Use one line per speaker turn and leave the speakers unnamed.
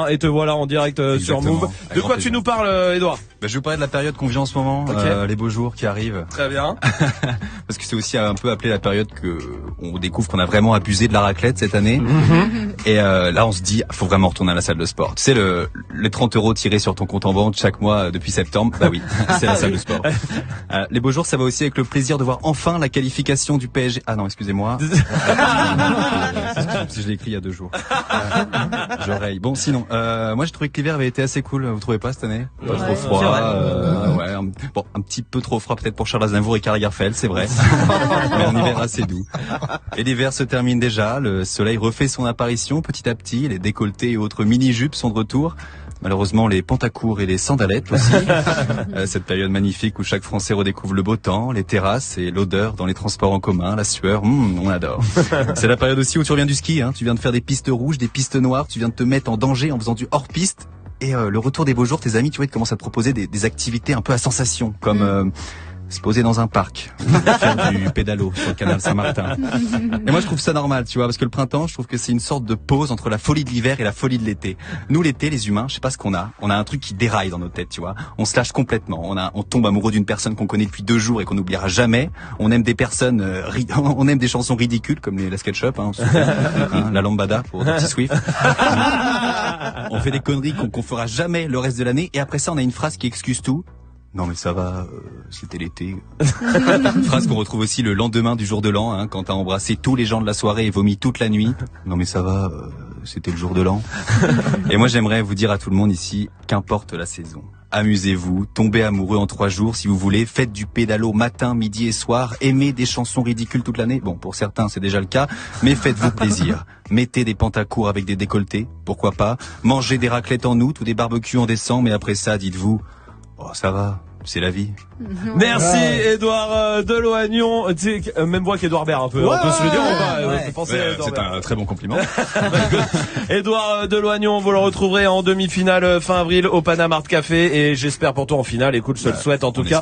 Et te voilà en direct sur Move. De quoi tu nous parles, Edouard?
Je vais vous parler de la période qu'on vit en ce moment, les beaux jours qui arrivent.
Très bien.
Parce que c'est aussi un peu appelé la période que on découvre qu'on a vraiment abusé de la raclette cette année. Et là, on se dit, faut vraiment retourner à la salle de sport. Tu sais, les 30 € tirés sur ton compte en banque chaque mois depuis septembre, bah oui, c'est la salle de sport. Les beaux jours, ça va aussi avec le plaisir de voir enfin la qualification du PSG. Ah non, excusez-moi. Je l'ai écrit il y a 2 jours. J'oreille. Bon, sinon, moi j'ai trouvé que l'hiver avait été assez cool. Vous trouvez pas cette année? Pas trop froid. Un petit peu trop froid peut-être pour Charles Aznavour et Karl Lagerfeld, c'est vrai. Mais un hiver assez doux. Et l'hiver se termine déjà. Le soleil refait son apparition petit à petit. Les décolletés et autres mini-jupes sont de retour. Malheureusement, les pantacours et les sandalettes aussi. Cette période magnifique où chaque Français redécouvre le beau temps, les terrasses et l'odeur dans les transports en commun, la sueur, on adore. C'est la période aussi où tu reviens du ski, tu viens de faire des pistes rouges, des pistes noires, tu viens de te mettre en danger en faisant du hors-piste. Et le retour des beaux jours, tes amis, tu vois, ils commencent à te proposer des activités un peu à sensation, comme se poser dans un parc, ou faire du pédalo sur le canal Saint-Martin. Et moi, je trouve ça normal, tu vois, parce que le printemps, je trouve que c'est une sorte de pause entre la folie de l'hiver et la folie de l'été. Nous, l'été, les humains, je sais pas ce qu'on a. On a un truc qui déraille dans nos têtes, tu vois. On se lâche complètement. On tombe amoureux d'une personne qu'on connaît depuis 2 jours et qu'on n'oubliera jamais. On aime des personnes, on aime des chansons ridicules comme la SketchUp, la Lambada pour Dirty Swift. On fait des conneries qu'on fera jamais le reste de l'année. Et après ça, on a une phrase qui excuse tout. Non mais ça va, c'était l'été. Phrase qu'on retrouve aussi le lendemain du jour de l'an, quand t'as embrassé tous les gens de la soirée et vomi toute la nuit. Non mais ça va, c'était le jour de l'an. Et moi j'aimerais vous dire à tout le monde ici, qu'importe la saison, amusez-vous, tombez amoureux en 3 jours si vous voulez, faites du pédalo matin, midi et soir, aimez des chansons ridicules toute l'année. Bon, pour certains c'est déjà le cas, mais faites-vous plaisir. Mettez des pantacours avec des décolletés, pourquoi pas. Mangez des raclettes en août ou des barbecues en décembre, et après ça, dites-vous... Oh, ça va, c'est la vie.
Merci, Edouard Deloignon. Tu sais, même voix qu'Edouard Baird un peu. On peut se le dire, on va penser à Edouard
c'est
Baird.
un très bon compliment.
Edouard Deloignon, vous le retrouverez en demi-finale fin avril au Panama Art Café, et j'espère pour toi en finale. Écoute, je te le souhaite en tout cas.